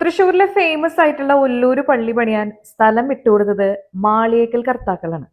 തൃശ്ശൂരിലെ ഫേമസ് ആയിട്ടുള്ള ഒല്ലൂര് പള്ളി പണിയാൻ സ്ഥലം വിട്ടുകൊടുത്തത് മാളിയേക്കൽ കർത്താക്കളാണ്.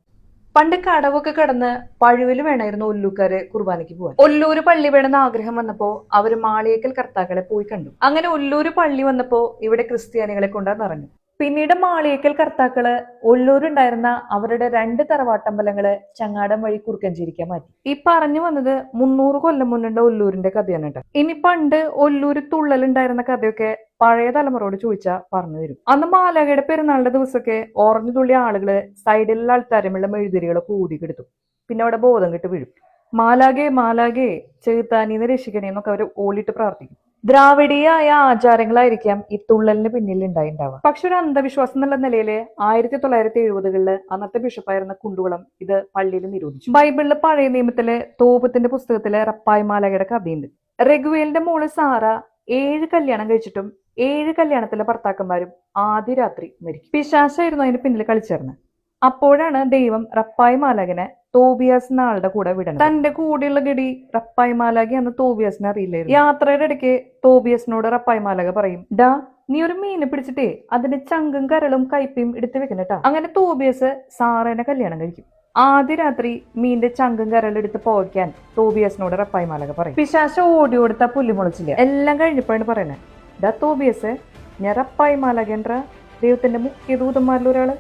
പണ്ട് കടവൊക്കെ കടന്ന് പഴുവില് വേണമായിരുന്നു ഒല്ലൂക്കാര് കുർബാനയ്ക്ക് പോവാൻ. ഒല്ലൂര് പള്ളി വേണമെന്ന് ആഗ്രഹം വന്നപ്പോ അവര് മാളിയേക്കൽ കർത്താക്കളെ പോയി കണ്ടു. അങ്ങനെ ഒല്ലൂര് പള്ളി വന്നപ്പോ ഇവിടെ ക്രിസ്ത്യാനികളെ കൊണ്ട് നിറഞ്ഞു. പിന്നീട് മാളിയേക്കൽ കർത്താക്കള് ഒല്ലൂരുണ്ടായിരുന്ന അവരുടെ 2 തറവാട്ടമ്പലങ്ങള് ചങ്ങാടം വഴി കുറുക്കഞ്ചേരിക്കാൻ മാറ്റി. ഈ പറഞ്ഞു വന്നത് 300 കൊല്ലം മുന്നുണ്ട ഒല്ലൂരിന്റെ കഥയാണ് കേട്ടോ. ഇനി പണ്ട് ഒല്ലൂര് തുള്ളലുണ്ടായിരുന്ന കഥയൊക്കെ പഴയ തലമുറയോട് ചോദിച്ചാ പറഞ്ഞു തരും. അന്ന് മാലാഖയുടെ പെരുന്നാളിന്റെ ദിവസമൊക്കെ ഓറഞ്ച് തുള്ളി ആളുകള് സൈഡിലുള്ള ആൾക്കാരുമുള്ള മെഴുതിരികളൊക്കെ ഊതിക്കെടുത്തു. പിന്നെ അവിടെ ബോധം കെട്ട് വീഴും. മാലാഖേ മാലാഖേ ചെകുത്താനീന്ന് രക്ഷിക്കണേ എന്നൊക്കെ അവർ ഓളിട്ട് പ്രാർത്ഥിക്കും. ദ്രാവിഡീയായ ആചാരങ്ങളായിരിക്കാം ഈ തുള്ളലിന് പിന്നിൽ ഉണ്ടാവുക. പക്ഷെ ഒരു അന്ധവിശ്വാസം എന്നുള്ള നിലയില് 1970-കളില് അന്നത്തെ ബിഷപ്പായിരുന്ന കുണ്ടുകുളം ഇത് പള്ളിയിൽ നിരോധിച്ചു. ബൈബിളിലെ പഴയ നിയമത്തിലെ തോപത്തിന്റെ പുസ്തകത്തിലെ റപ്പായ് മാലാഖയുടെ കഥയുണ്ട്. രഘുവേലിന്റെ മോള് സാറ 7 കല്യാണം കഴിച്ചിട്ടും 7 കല്യാണത്തിലെ ഭർത്താക്കന്മാരും ആദ്യ രാത്രി മരിക്കും. പിശാചായിരുന്നു അതിന് പിന്നിൽ കളിച്ചേർന്നത്. അപ്പോഴാണ് ദൈവം റപ്പായ് മാലാഖിനെ തോബിയാസ് എന്ന ആളുടെ കൂടെ വിടണം. തന്റെ കൂടെയുള്ള ഗഡി റപ്പായ് മാലാഖ എന്ന് തോബിയാസിനെ അറിയില്ലായിരുന്നു. യാത്രയുടെ ഇടയ്ക്ക് തോബിയാസിനോട് റപ്പായ് മാലാഖ പറയും, ഡാ നീ ഒരു മീനെ പിടിച്ചിട്ടേ അതിന്റെ ചങ്കും കരളും കയ്പയും എടുത്തു വെക്കണട്ടാ. അങ്ങനെ തോബിയാസ് സാറേനെ കല്യാണം കഴിക്കും. ആദ്യ രാത്രി മീന്റെ ചങ്കും കരളും എടുത്ത് പോകാൻ തോബിയാസിനോട് റപ്പായ് മാലാഖ പറയും. പിശാച ഓടി കൊടുത്ത പുല്ല് മുളച്ചില്ല. എല്ലാം കഴിഞ്ഞപ്പോഴാണ് പറയുന്നത്, ഡാ തോബിയാസ് ഞാൻ റപ്പായ് മാലാഖ എன்ற ദൈവത്തിന്റെ മുഖ്യ ദൂതന്മാരിലൊരാള്.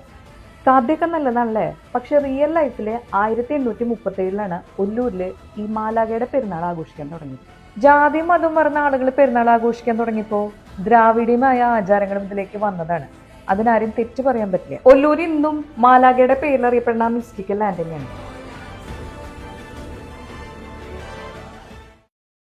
കഥയൊക്കെ നല്ലതാണല്ലേ. പക്ഷെ റിയൽ ലൈഫില് 1837-ലാണ് ഒല്ലൂരില് ഈ മാലാഖയുടെ പെരുന്നാൾ ആഘോഷിക്കാൻ തുടങ്ങിയത്. ജാതി മതം പറഞ്ഞ ആളുകൾ പെരുന്നാൾ ആഘോഷിക്കാൻ തുടങ്ങിയപ്പോ ദ്രാവിഡീയമായ ആചാരങ്ങളും ഇതിലേക്ക് വന്നതാണ്. അതിനാരും തെറ്റു പറയാൻ പറ്റില്ല. ഒല്ലൂർ ഇന്നും മാലാഖയുടെ പേരിൽ അറിയപ്പെടുന്ന മിസ്റ്റിക്കൽ ലാൻഡ് തന്നെയാണ്.